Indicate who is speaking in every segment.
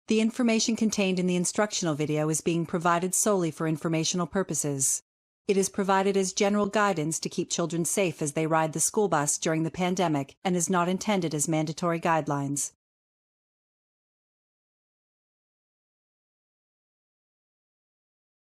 Speaker 1: The information contained in the instructional video is being provided solely for informational purposes. It is provided as general guidance to keep children safe as they ride the school bus during the pandemic and is not intended as mandatory guidelines.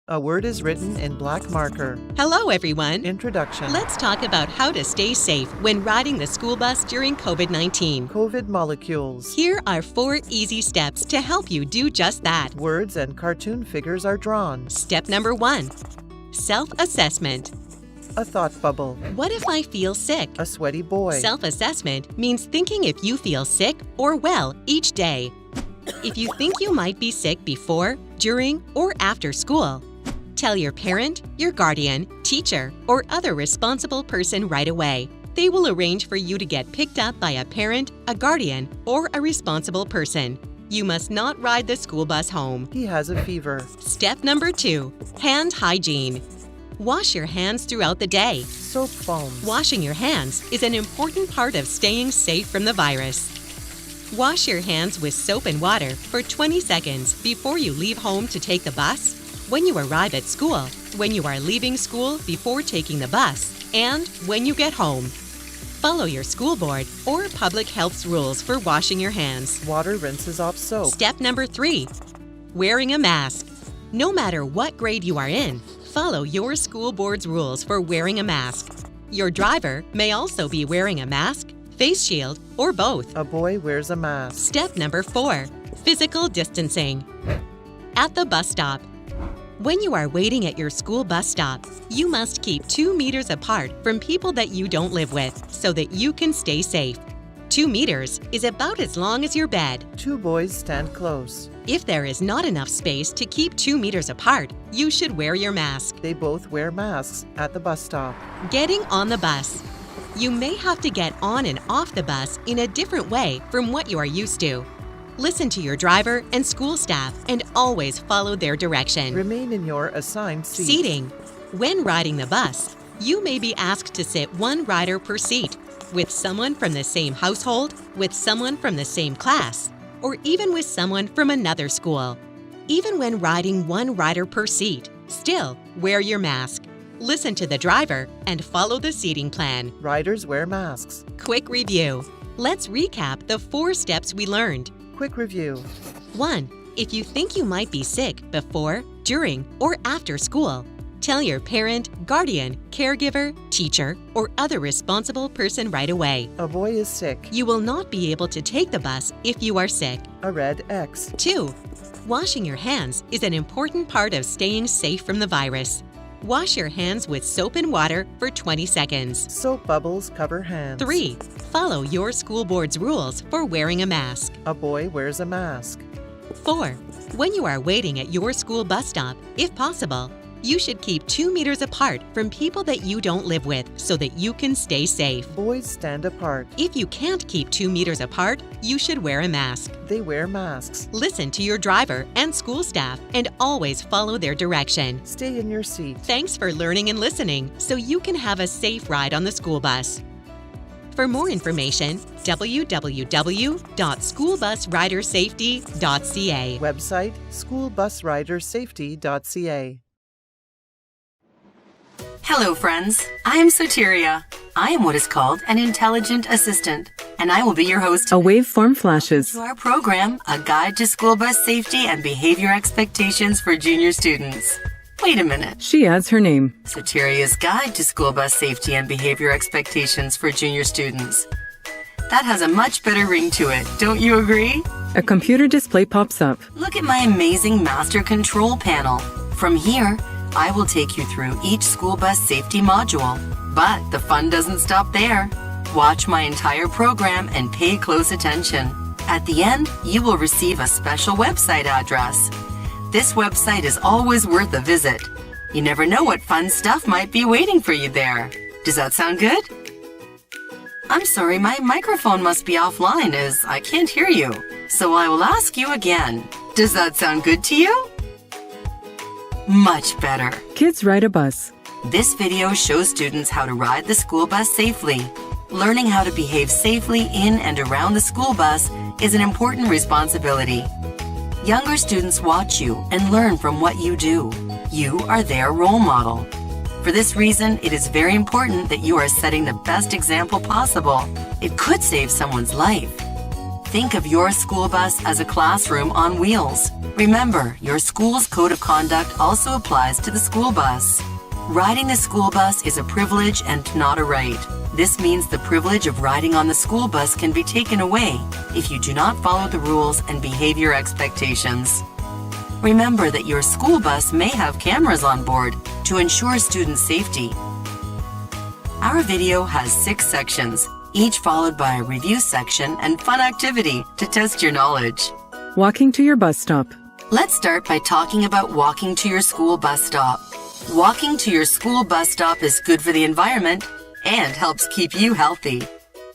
Speaker 2: A word is written in black marker.
Speaker 3: Hello, everyone.
Speaker 2: Introduction.
Speaker 3: Let's talk about how to stay safe when riding the school bus during COVID-19.
Speaker 2: COVID molecules.
Speaker 3: Here are 4 easy steps to help you do just that.
Speaker 2: Words and cartoon figures are drawn.
Speaker 3: Step number 1. Self-assessment.
Speaker 2: A thought bubble.
Speaker 3: What if I feel sick?
Speaker 2: A sweaty boy.
Speaker 3: Self-assessment means thinking if you feel sick or well each day. If you think you might be sick before, during, or after school, tell your parent, your guardian, teacher, or other responsible person right away. They will arrange for you to get picked up by a parent, a guardian, or a responsible person. You must not ride the school bus home.
Speaker 2: He has a fever.
Speaker 3: Step number 2. Hand hygiene. Wash your hands throughout the day.
Speaker 2: Soap foams.
Speaker 3: Washing your hands is an important part of staying safe from the virus. Wash your hands with soap and water for 20 seconds before you leave home to take the bus, when you arrive at school, when you are leaving school before taking the bus, and when you get home. Follow your school board or public health's rules for washing your hands.
Speaker 2: Water rinses off soap.
Speaker 3: Step number 3. Wearing a mask. No matter what grade you are in, follow your school board's rules for wearing a mask. Your driver may also be wearing a mask, face shield, or both.
Speaker 2: A boy wears a mask.
Speaker 3: Step number 4. Physical distancing. At the bus stop. When you are waiting at your school bus stop, you must keep 2 meters apart from people that you don't live with so that you can stay safe. 2 meters is about as long as your bed.
Speaker 2: 2 boys stand close.
Speaker 3: If there is not enough space to keep 2 meters apart, you should wear your mask.
Speaker 2: They both wear masks at the bus stop.
Speaker 3: Getting on the bus. You may have to get on and off the bus in a different way from what you are used to. Listen to your driver and school staff and always follow their direction.
Speaker 2: Remain in your assigned seat.
Speaker 3: Seating. When riding the bus, you may be asked to sit 1 rider per seat, with someone from the same household, with someone from the same class, or even with someone from another school. Even when riding 1 rider per seat, still wear your mask. Listen to the driver and follow the seating plan.
Speaker 2: Riders wear masks.
Speaker 3: Quick review. Let's recap the 4 steps we learned.
Speaker 2: Quick review.
Speaker 3: 1. If you think you might be sick before, during, or after school, tell your parent, guardian, caregiver, teacher, or other responsible person right away.
Speaker 2: A boy is sick.
Speaker 3: You will not be able to take the bus if you are sick.
Speaker 2: A red X.
Speaker 3: 2. Washing your hands is an important part of staying safe from the virus. Wash your hands with soap and water for 20 seconds.
Speaker 2: Soap bubbles cover hands.
Speaker 3: 3. Follow your school board's rules for wearing a mask.
Speaker 2: A boy wears a mask.
Speaker 3: 4. When you are waiting at your school bus stop, if possible, you should keep 2 meters apart from people that you don't live with so that you can stay safe.
Speaker 2: Boys stand apart.
Speaker 3: If you can't keep 2 meters apart, you should wear a mask.
Speaker 2: They wear masks.
Speaker 3: Listen to your driver and school staff and always follow their direction.
Speaker 2: Stay in your seat.
Speaker 3: Thanks for learning and listening so you can have a safe ride on the school bus. For more information, www.schoolbusridersafety.ca.
Speaker 2: Website, schoolbusridersafety.ca.
Speaker 4: Hello, friends. I am Soteria. I am what is called an intelligent assistant, and I will be your host
Speaker 5: A waveform flashes.
Speaker 4: to our program, A Guide to School Bus Safety and Behavior Expectations for Junior Students. Wait a minute.
Speaker 5: She adds her name.
Speaker 4: Soteria's Guide to School Bus Safety and Behavior Expectations for Junior Students. That has a much better ring to it, don't you agree?
Speaker 5: A computer display pops up.
Speaker 4: Look at my amazing master control panel. From here, I will take you through each school bus safety module. But the fun doesn't stop there. Watch my entire program and pay close attention. At the end, you will receive a special website address. This website is always worth a visit. You never know what fun stuff might be waiting for you there. Does that sound good? I'm sorry, my microphone must be offline as I can't hear you. So I will ask you again. Does that sound good to you? Much better.
Speaker 5: Kids ride a bus.
Speaker 4: This video shows students how to ride the school bus safely. Learning how to behave safely in and around the school bus is an important responsibility. Younger students watch you and learn from what you do. You are their role model. For this reason, it is very important that you are setting the best example possible. It could save someone's life. Think of your school bus as a classroom on wheels. Remember, your school's code of conduct also applies to the school bus. Riding the school bus is a privilege and not a right. This means the privilege of riding on the school bus can be taken away if you do not follow the rules and behavior expectations. Remember that your school bus may have cameras on board to ensure student safety. Our video has 6 sections, each followed by a review section and fun activity to test your knowledge.
Speaker 5: Walking to your bus stop.
Speaker 4: Let's start by talking about walking to your school bus stop. Walking to your school bus stop is good for the environment and helps keep you healthy.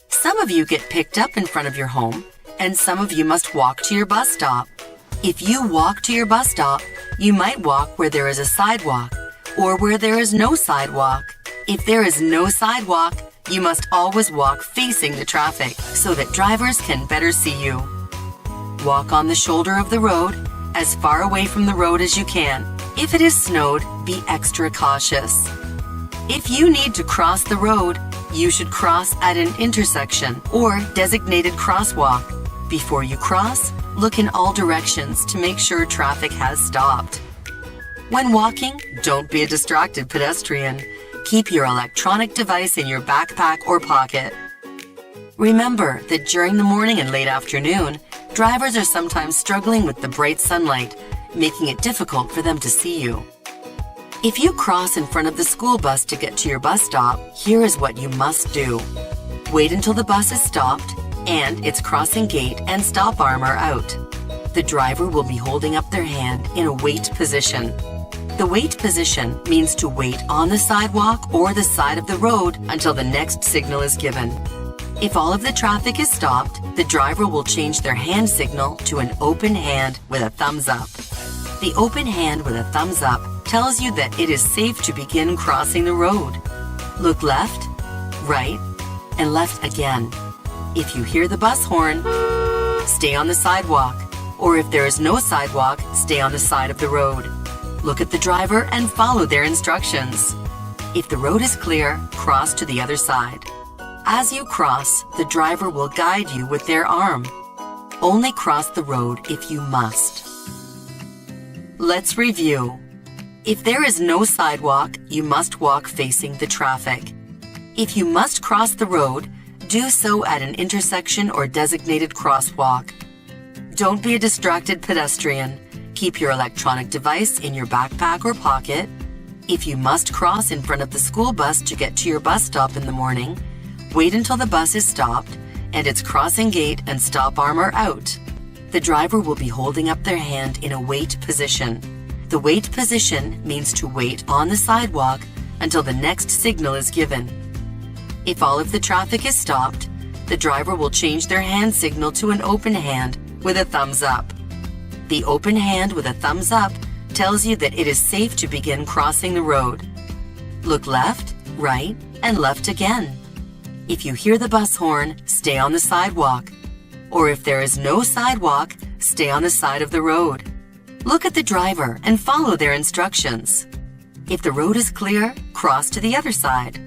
Speaker 4: Some of you get picked up in front of your home, and some of you must walk to your bus stop. If you walk to your bus stop, you might walk where there is a sidewalk or where there is no sidewalk. If there is no sidewalk, you must always walk facing the traffic so that drivers can better see you. Walk on the shoulder of the road, as far away from the road as you can. If it is snowed, be extra cautious. If you need to cross the road, you should cross at an intersection or designated crosswalk. Before you cross, look in all directions to make sure traffic has stopped. When walking, don't be a distracted pedestrian. Keep your electronic device in your backpack or pocket. Remember that during the morning and late afternoon, drivers are sometimes struggling with the bright sunlight, making it difficult for them to see you. If you cross in front of the school bus to get to your bus stop, here is what you must do. Wait until the bus is stopped and its crossing gate and stop arm are out. The driver will be holding up their hand in a wait position. The wait position means to wait on the sidewalk or the side of the road until the next signal is given. If all of the traffic is stopped, the driver will change their hand signal to an open hand with a thumbs up. The open hand with a thumbs up tells you that it is safe to begin crossing the road. Look left, right, and left again. If you hear the bus horn, stay on the sidewalk, or if there is no sidewalk, stay on the side of the road. Look at the driver and follow their instructions. If the road is clear, cross to the other side. As you cross, the driver will guide you with their arm. Only cross the road if you must. Let's review. If there is no sidewalk, you must walk facing the traffic. If you must cross the road, do so at an intersection or designated crosswalk. Don't be a distracted pedestrian. Keep your electronic device in your backpack or pocket. If you must cross in front of the school bus to get to your bus stop in the morning, wait until the bus is stopped and its crossing gate and stop arm are out. The driver will be holding up their hand in a wait position. The wait position means to wait on the sidewalk until the next signal is given. If all of the traffic is stopped, the driver will change their hand signal to an open hand with a thumbs up. The open hand with a thumbs up tells you that it is safe to begin crossing the road. Look left, right, and left again. If you hear the bus horn, stay on the sidewalk. Or if there is no sidewalk, stay on the side of the road. Look at the driver and follow their instructions. If the road is clear, cross to the other side.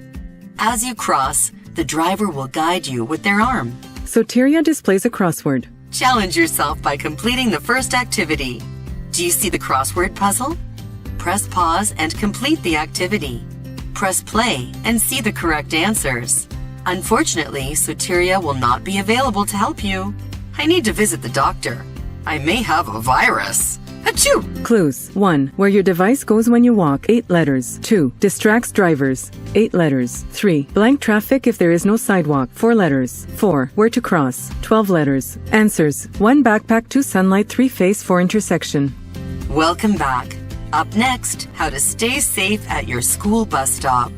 Speaker 4: As you cross, the driver will guide you with their arm.
Speaker 5: Soteria displays a crossword.
Speaker 4: Challenge yourself by completing the first activity. Do you see the crossword puzzle? Press pause and complete the activity. Press play and see the correct answers. Unfortunately, Soteria will not be available to help you. I need to visit the doctor. I may have a virus. Achoo!
Speaker 5: Clues. 1. Where your device goes when you walk, 8 letters. 2. Distracts drivers, 8 letters. 3. Blank traffic if there is no sidewalk, 4 letters. 4. Where to cross, 12 letters. Answers. 1 backpack, 2 sunlight, 3 face, 4 intersection.
Speaker 4: Welcome back. Up next, how to stay safe at your school bus stop.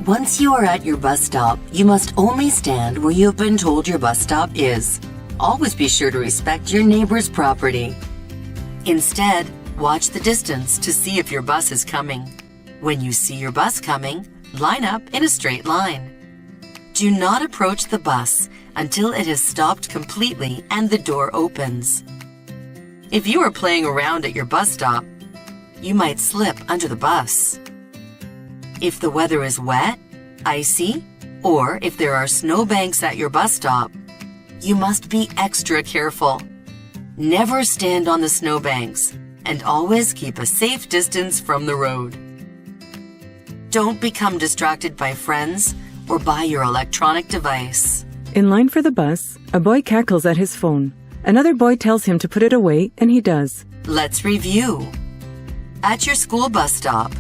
Speaker 4: Once you are at your bus stop, you must only stand where you have been told your bus stop is. Always be sure to respect your neighbor's property. Instead, watch the distance to see if your bus is coming. When you see your bus coming, line up in a straight line. Do not approach the bus until it has stopped completely and the door opens. If you are playing around at your bus stop, you might slip under the bus. If the weather is wet, icy, or if there are snowbanks at your bus stop, you must be extra careful. Never stand on the snowbanks and always keep a safe distance from the road. Don't become distracted by friends or by your electronic device.
Speaker 5: In line for the bus, a boy cackles at his phone. Another boy tells him to put it away, and he does.
Speaker 4: Let's review. At your school bus stop,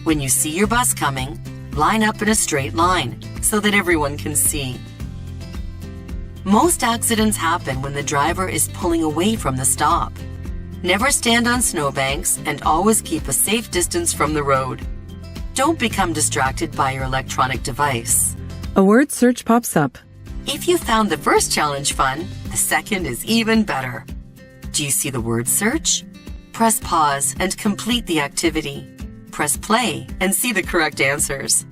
Speaker 4: when you see your bus coming, line up in a straight line so that everyone can see. Most accidents happen when the driver is pulling away from the stop. Never stand on snowbanks and always keep a safe distance from the road. Don't become distracted by your electronic device.
Speaker 5: A word search pops up.
Speaker 4: If you found the first challenge fun, the second is even better. Do you see the word search? Press pause and complete the activity. Press play and see the correct answers.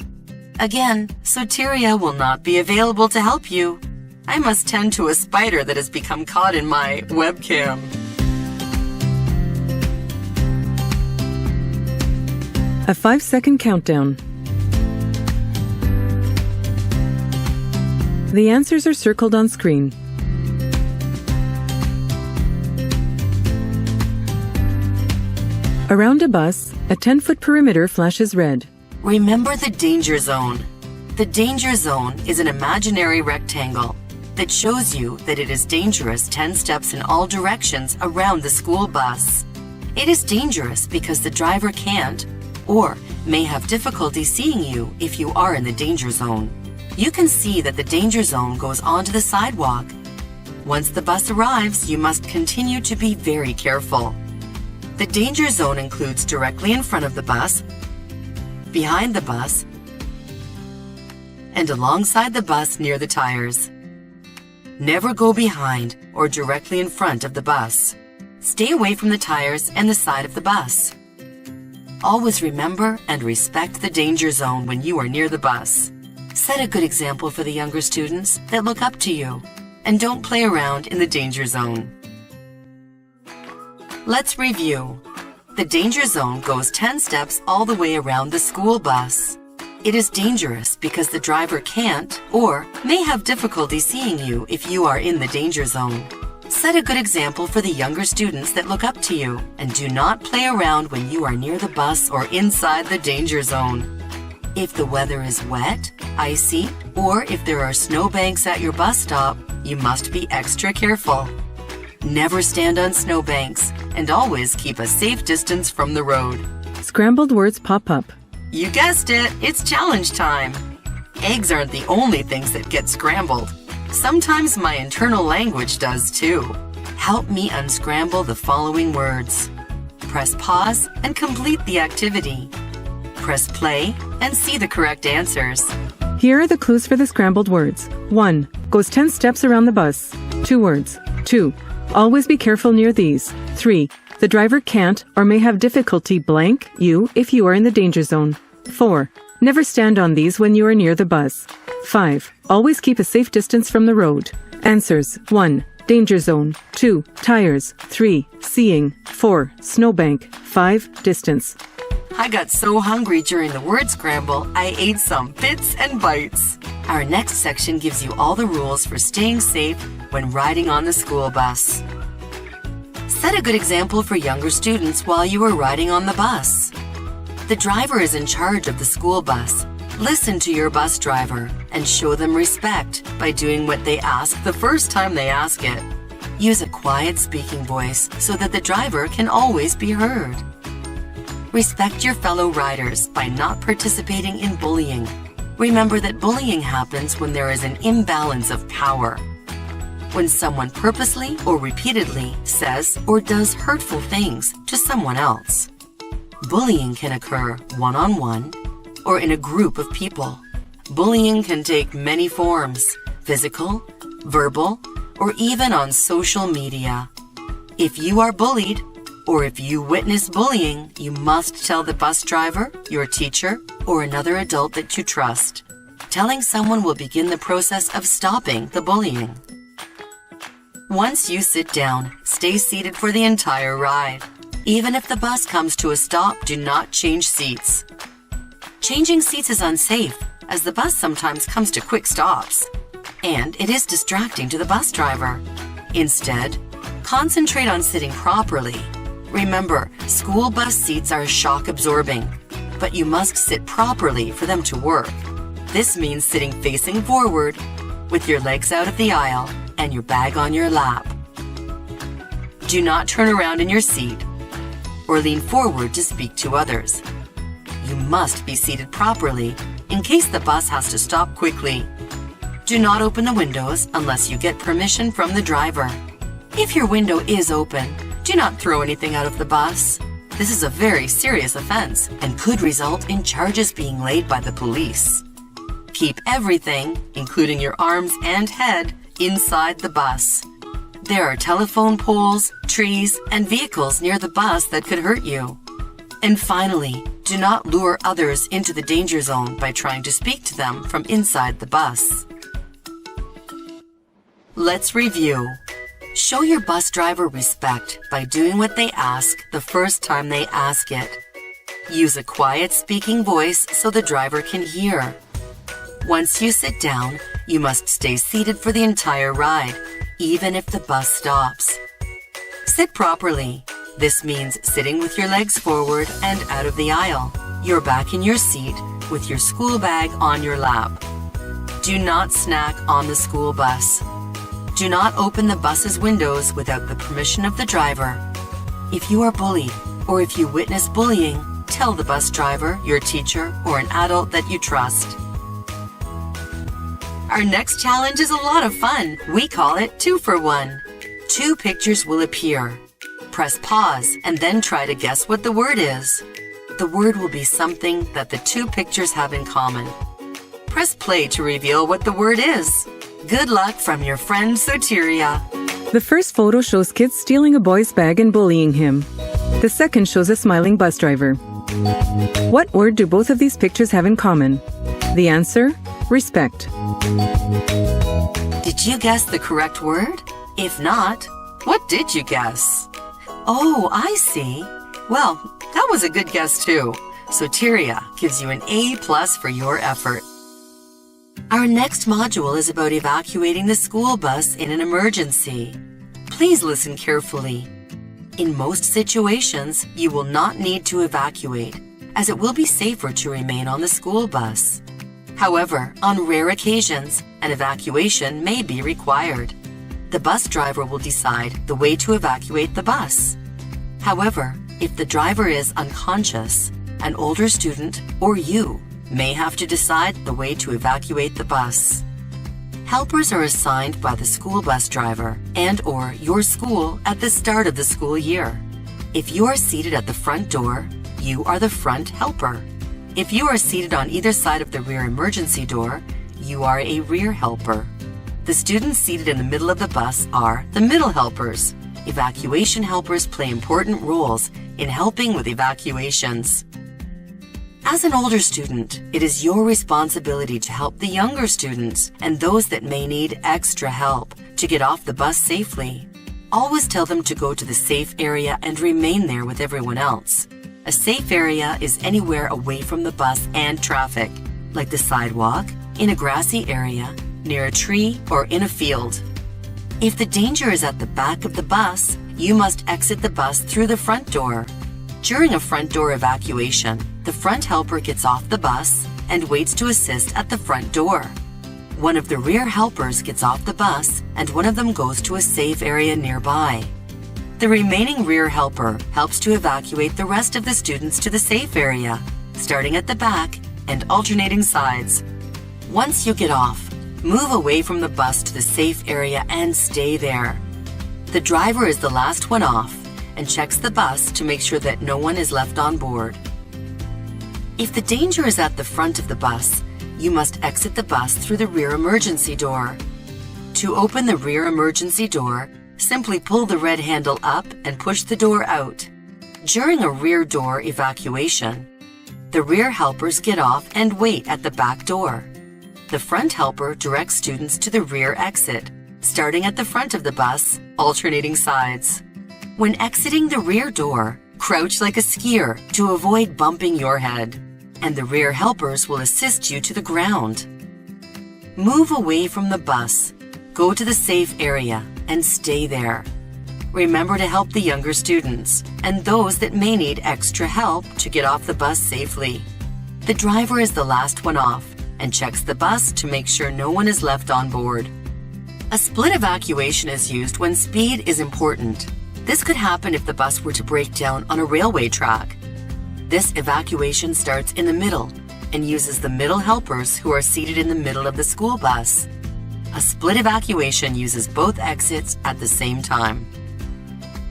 Speaker 4: Again, Soteria will not be available to help you. I must tend to a spider that has become caught in my webcam.
Speaker 5: A 5-second countdown. The answers are circled on screen. Around a bus, a 10-foot perimeter flashes red.
Speaker 4: Remember the danger zone. The danger zone is an imaginary rectangle that shows you that it is dangerous 10 steps in all directions around the school bus. It is dangerous because the driver can't or may have difficulty seeing you if you are in the danger zone. You can see that the danger zone goes onto the sidewalk. Once the bus arrives, you must continue to be very careful. The danger zone includes directly in front of the bus, behind the bus, and alongside the bus near the tires. Never go behind or directly in front of the bus. Stay away from the tires and the side of the bus. Always remember and respect the danger zone when you are near the bus. Set a good example for the younger students that look up to you, and don't play around in the danger zone. Let's review. The danger zone goes 10 steps all the way around the school bus. It is dangerous because the driver can't or may have difficulty seeing you if you are in the danger zone. Set a good example for the younger students that look up to you, and do not play around when you are near the bus or inside the danger zone. If the weather is wet, icy, or if there are snowbanks at your bus stop, you must be extra careful. Never stand on snowbanks and always keep a safe distance from the road.
Speaker 5: Scrambled words pop up.
Speaker 4: You guessed it, it's challenge time. Eggs aren't the only things that get scrambled. Sometimes my internal language does too. Help me unscramble the following words. Press pause and complete the activity. Press play and see the correct answers.
Speaker 5: Here are the clues for the scrambled words. 1. Goes 10 steps around the bus. 2 words. 2. Always be careful near these. 3. The driver can't or may have difficulty blank you if you are in the danger zone. 4. Never stand on these when you are near the bus. 5. Always keep a safe distance from the road. Answers. 1. Danger zone. 2. Tires. 3. Seeing. 4. Snowbank. 5. Distance.
Speaker 4: I got so hungry during the word scramble, I ate some bits and bites. Our next section gives you all the rules for staying safe when riding on the school bus. Set a good example for younger students while you are riding on the bus. The driver is in charge of the school bus. Listen to your bus driver and show them respect by doing what they ask the first time they ask it. Use a quiet speaking voice so that the driver can always be heard. Respect your fellow riders by not participating in bullying. Remember that bullying happens when there is an imbalance of power. When someone purposely or repeatedly says or does hurtful things to someone else. Bullying can occur one-on-one or in a group of people. Bullying can take many forms: physical, verbal, or even on social media. If you are bullied, or if you witness bullying, you must tell the bus driver, your teacher, or another adult that you trust. Telling someone will begin the process of stopping the bullying. Once you sit down, stay seated for the entire ride. Even if the bus comes to a stop, do not change seats. Changing seats is unsafe, as the bus sometimes comes to quick stops. And it is distracting to the bus driver. Instead, concentrate on sitting properly. Remember, school bus seats are shock absorbing, but you must sit properly for them to work. This means sitting facing forward, with your legs out of the aisle and your bag on your lap. Do not turn around in your seat or lean forward to speak to others. You must be seated properly in case the bus has to stop quickly. Do not open the windows unless you get permission from the driver. If your window is open, do not throw anything out of the bus. This is a very serious offense and could result in charges being laid by the police. Keep everything, including your arms and head, inside the bus. There are telephone poles, trees, and vehicles near the bus that could hurt you. And finally, do not lure others into the danger zone by trying to speak to them from inside the bus. Let's review. Show your bus driver respect by doing what they ask the first time they ask it. Use a quiet speaking voice so the driver can hear. Once you sit down, you must stay seated for the entire ride, even if the bus stops. Sit properly. This means sitting with your legs forward and out of the aisle, your back in your seat with your school bag on your lap. Do not snack on the school bus. Do not open the bus's windows without the permission of the driver. If you are bullied or if you witness bullying, tell the bus driver, your teacher, or an adult that you trust. Our next challenge is a lot of fun. We call it 2 for 1. 2 pictures will appear. Press pause and then try to guess what the word is. The word will be something that the 2 pictures have in common. Press play to reveal what the word is. Good luck from your friend Soteria.
Speaker 5: The first photo shows kids stealing a boy's bag and bullying him. The second shows a smiling bus driver. What word do both of these pictures have in common? The answer: respect.
Speaker 4: Did you guess the correct word? If not, what did you guess? Oh, I see. Well, that was a good guess too. Soteria gives you an A+ for your effort. Our next module is about evacuating the school bus in an emergency. Please listen carefully. In most situations, you will not need to evacuate, as it will be safer to remain on the school bus. However, on rare occasions, an evacuation may be required. The bus driver will decide the way to evacuate the bus. However, if the driver is unconscious, an older student or you may have to decide the way to evacuate the bus. Helpers are assigned by the school bus driver and/or your school at the start of the school year. If you are seated at the front door, you are the front helper. If you are seated on either side of the rear emergency door, you are a rear helper. The students seated in the middle of the bus are the middle helpers. Evacuation helpers play important roles in helping with evacuations. As an older student, it is your responsibility to help the younger students and those that may need extra help to get off the bus safely. Always tell them to go to the safe area and remain there with everyone else. A safe area is anywhere away from the bus and traffic, like the sidewalk, in a grassy area, near a tree, or in a field. If the danger is at the back of the bus, you must exit the bus through the front door. During a front door evacuation, the front helper gets off the bus and waits to assist at the front door. One of the rear helpers gets off the bus and one of them goes to a safe area nearby. The remaining rear helper helps to evacuate the rest of the students to the safe area, starting at the back and alternating sides. Once you get off, move away from the bus to the safe area and stay there. The driver is the last one off and checks the bus to make sure that no one is left on board. If the danger is at the front of the bus, you must exit the bus through the rear emergency door. To open the rear emergency door, simply pull the red handle up and push the door out. During a rear door evacuation, the rear helpers get off and wait at the back door. The front helper directs students to the rear exit, starting at the front of the bus alternating sides. When exiting the rear door, crouch like a skier to avoid bumping your head, and the rear helpers will assist you to the ground. Move away from the bus, go to the safe area, and stay there. Remember to help the younger students and those that may need extra help to get off the bus safely. The driver is the last one off and checks the bus to make sure no one is left on board. A split evacuation is used when speed is important. This could happen if the bus were to break down on a railway track. This evacuation starts in the middle and uses the middle helpers who are seated in the middle of the school bus. A split evacuation uses both exits at the same time.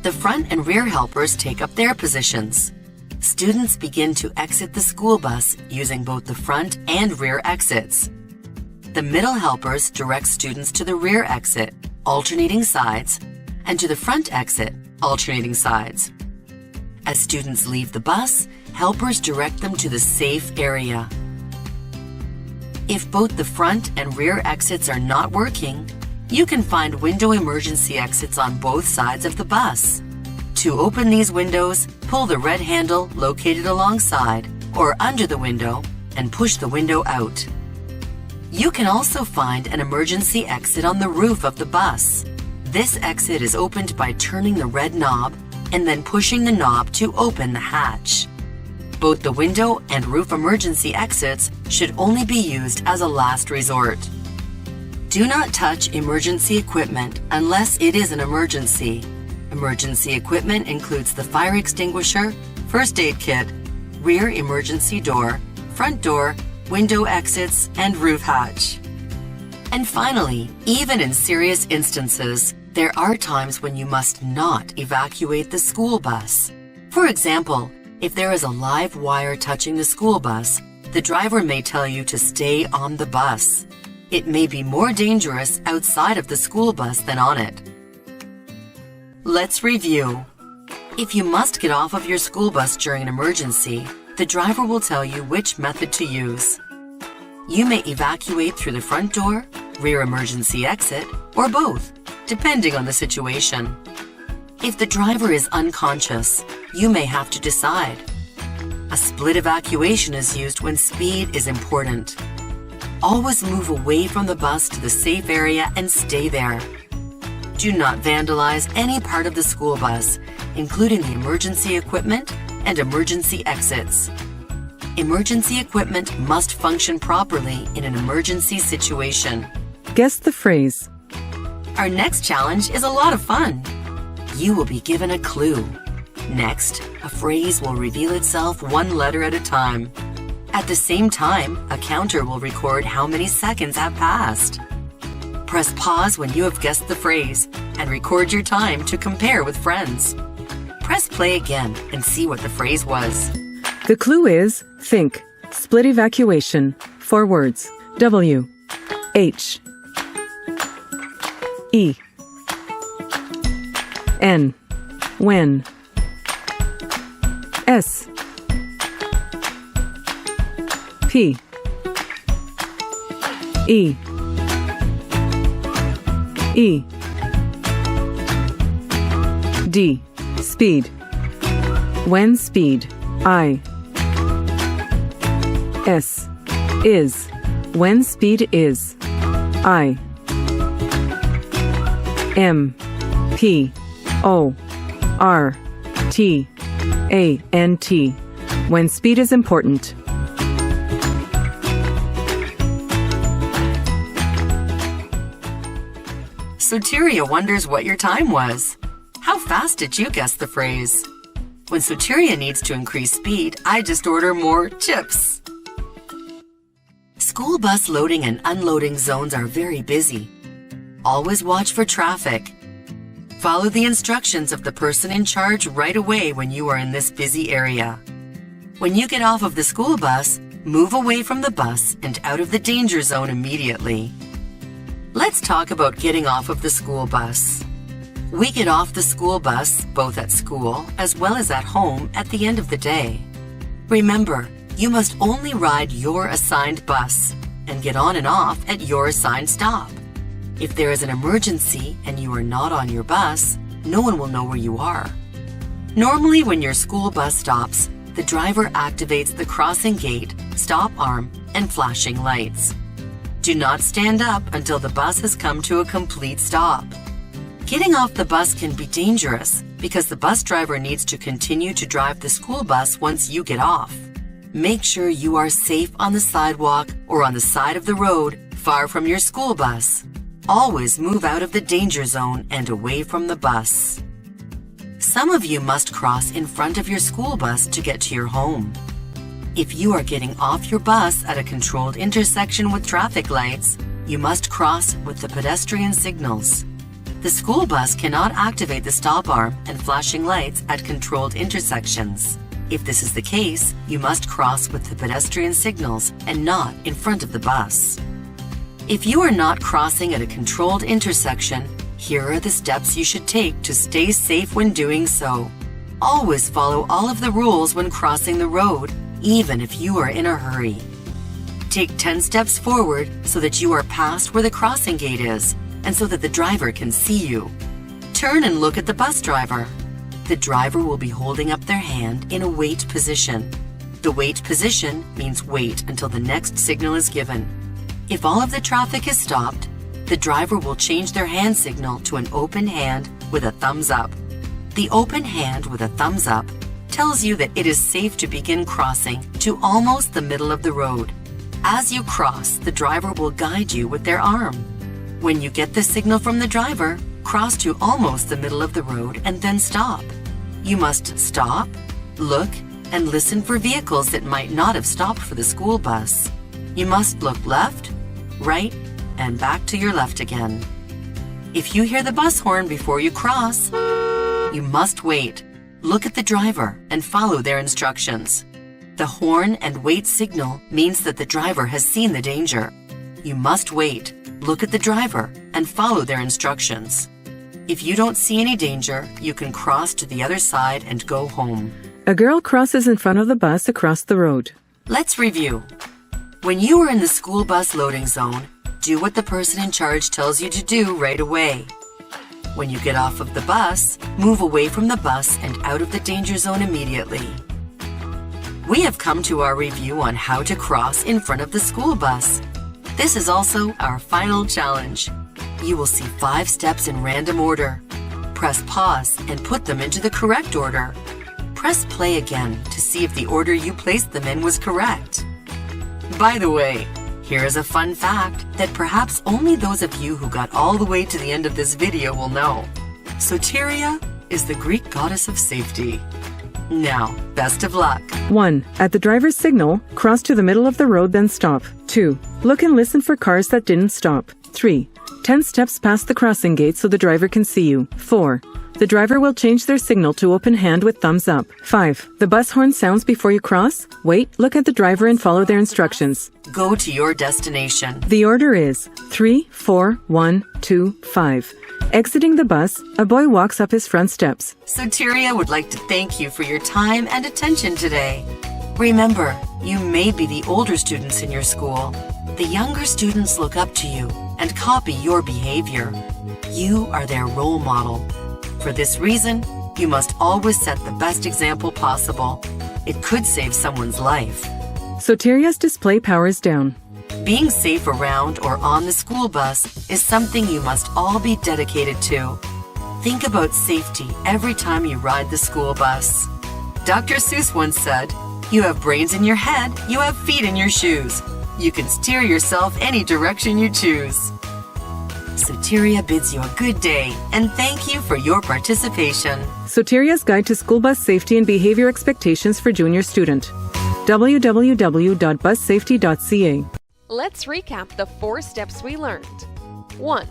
Speaker 4: The front and rear helpers take up their positions. Students begin to exit the school bus using both the front and rear exits. The middle helpers direct students to the rear exit, alternating sides, and to the front exit, alternating sides. As students leave the bus, helpers direct them to the safe area. If both the front and rear exits are not working, you can find window emergency exits on both sides of the bus. To open these windows, pull the red handle located alongside or under the window and push the window out. You can also find an emergency exit on the roof of the bus. This exit is opened by turning the red knob and then pushing the knob to open the hatch. Both the window and roof emergency exits should only be used as a last resort. Do not touch emergency equipment unless it is an emergency. Emergency equipment includes the fire extinguisher, first aid kit, rear emergency door, front door, window exits, and roof hatch. And finally, even in serious instances, there are times when you must not evacuate the school bus. For example, if there is a live wire touching the school bus, the driver may tell you to stay on the bus. It may be more dangerous outside of the school bus than on it. Let's review. If you must get off of your school bus during an emergency, the driver will tell you which method to use. You may evacuate through the front door, rear emergency exit, or both, depending on the situation. If the driver is unconscious, you may have to decide. A split evacuation is used when speed is important. Always move away from the bus to the safe area and stay there. Do not vandalize any part of the school bus, including the emergency equipment and emergency exits. Emergency equipment must function properly in an emergency situation.
Speaker 5: Guess the phrase.
Speaker 4: Our next challenge is a lot of fun. You will be given a clue. Next, a phrase will reveal itself one letter at a time. At the same time, a counter will record how many seconds have passed. Press pause when you have guessed the phrase and record your time to compare with friends. Press play again and see what the phrase was.
Speaker 5: The clue is think. Split evacuation. 4 words. W. H. E. N. When. S. P. E. E. D. Speed. When speed. I. S. Is. When speed is. I. M. P. O. R. T. A. N. T. When speed is important.
Speaker 4: Soteria wonders what your time was. How fast did you guess the phrase? When Soteria needs to increase speed, I just order more chips. School bus loading and unloading zones are very busy. Always watch for traffic. Follow the instructions of the person in charge right away when you are in this busy area. When you get off of the school bus, move away from the bus and out of the danger zone immediately. Let's talk about getting off of the school bus. We get off the school bus, both at school as well as at home, at the end of the day. Remember, you must only ride your assigned bus and get on and off at your assigned stop. If there is an emergency and you are not on your bus, no one will know where you are. Normally, when your school bus stops, the driver activates the crossing gate, stop arm, and flashing lights. Do not stand up until the bus has come to a complete stop. Getting off the bus can be dangerous because the bus driver needs to continue to drive the school bus once you get off. Make sure you are safe on the sidewalk or on the side of the road far from your school bus. Always move out of the danger zone and away from the bus. Some of you must cross in front of your school bus to get to your home. If you are getting off your bus at a controlled intersection with traffic lights, you must cross with the pedestrian signals. The school bus cannot activate the stop arm and flashing lights at controlled intersections. If this is the case, you must cross with the pedestrian signals and not in front of the bus. If you are not crossing at a controlled intersection, here are the steps you should take to stay safe when doing so. Always follow all of the rules when crossing the road, even if you are in a hurry. Take 10 steps forward so that you are past where the crossing gate is and so that the driver can see you. Turn and look at the bus driver. The driver will be holding up their hand in a wait position. The wait position means wait until the next signal is given. If all of the traffic is stopped, the driver will change their hand signal to an open hand with a thumbs up. The open hand with a thumbs up tells you that it is safe to begin crossing to almost the middle of the road. As you cross, the driver will guide you with their arm. When you get the signal from the driver, cross to almost the middle of the road and then stop. You must stop, look, and listen for vehicles that might not have stopped for the school bus. You must look left, right, and back to your left again. If you hear the bus horn before you cross, you must wait. Look at the driver and follow their instructions. The horn and wait signal means that the driver has seen the danger. You must wait, look at the driver, and follow their instructions. If you don't see any danger, you can cross to the other side and go home.
Speaker 5: A girl crosses in front of the bus across the road.
Speaker 4: Let's review. When you are in the school bus loading zone, do what the person in charge tells you to do right away. When you get off of the bus, move away from the bus and out of the danger zone immediately. We have come to our review on how to cross in front of the school bus. This is also our final challenge. You will see 5 steps in random order. Press pause and put them into the correct order. Press play again to see if the order you placed them in was correct. By the way, here is a fun fact that perhaps only those of you who got all the way to the end of this video will know. Soteria is the Greek goddess of safety. Now, best of luck.
Speaker 5: 1. At the driver's signal, cross to the middle of the road, then stop. 2. Look and listen for cars that didn't stop. 3. 10 steps past the crossing gate so the driver can see you. 4. The driver will change their signal to open hand with thumbs up. 5. The bus horn sounds before you cross. Wait, look at the driver and follow their instructions.
Speaker 4: Go to your destination.
Speaker 5: The order is 3, 4, 1, 2, 5. Exiting the bus, a boy walks up his front steps.
Speaker 4: Soteria would like to thank you for your time and attention today. Remember, you may be the older students in your school. The younger students look up to you and copy your behavior. You are their role model. For this reason, you must always set the best example possible. It could save someone's life.
Speaker 5: Soteria's display powers down.
Speaker 4: Being safe around or on the school bus is something you must all be dedicated to. Think about safety every time you ride the school bus. Dr. Seuss once said, "You have brains in your head, you have feet in your shoes. You can steer yourself any direction you choose." Soteria bids you a good day and thank you for your participation.
Speaker 5: Soteria's Guide to School Bus Safety and Behavior Expectations for Junior Student. www.bussafety.ca.
Speaker 6: Let's recap the 4 steps we learned. 1.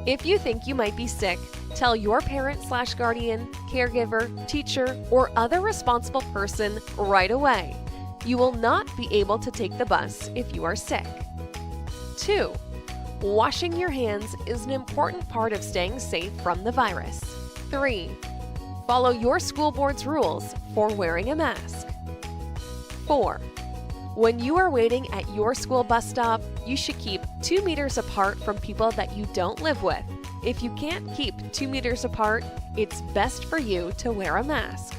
Speaker 6: If you think you might be sick, tell your parent/guardian, caregiver, teacher, or other responsible person right away. You will not be able to take the bus if you are sick. 2. Washing your hands is an important part of staying safe from the virus. 3. Follow your school board's rules for wearing a mask. 4. When you are waiting at your school bus stop, you should keep 2 meters apart from people that you don't live with. If you can't keep 2 meters apart, it's best for you to wear a mask.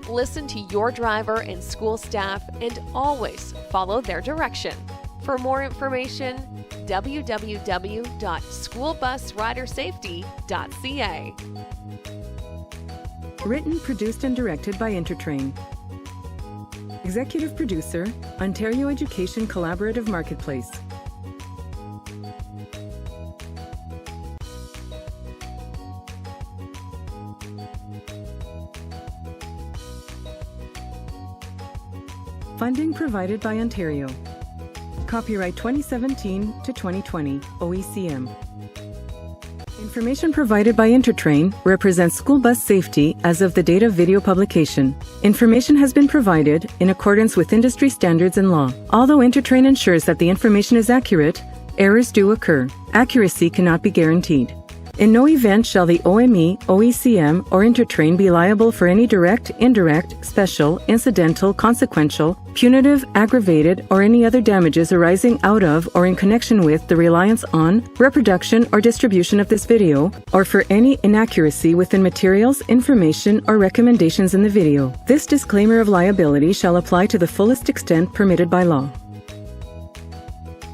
Speaker 6: Listen to your driver and school staff and always follow their direction. For more information, www.schoolbusridersafety.ca.
Speaker 5: Written, produced, and directed by Intertrain. Executive Producer, Ontario Education Collaborative Marketplace. Funding provided by Ontario. Copyright 2017 to 2020, OECM. Information provided by Intertrain represents school bus safety as of the date of video publication. Information has been provided in accordance with industry standards and law. Although Intertrain ensures that the information is accurate, errors do occur. Accuracy cannot be guaranteed. In no event shall the OME, OECM, or Intertrain be liable for any direct, indirect, special, incidental, consequential, punitive, aggravated, or any other damages arising out of or in connection with the reliance on, reproduction, or distribution of this video, or for any inaccuracy within materials, information, or recommendations in the video. This disclaimer of liability shall apply to the fullest extent permitted by law.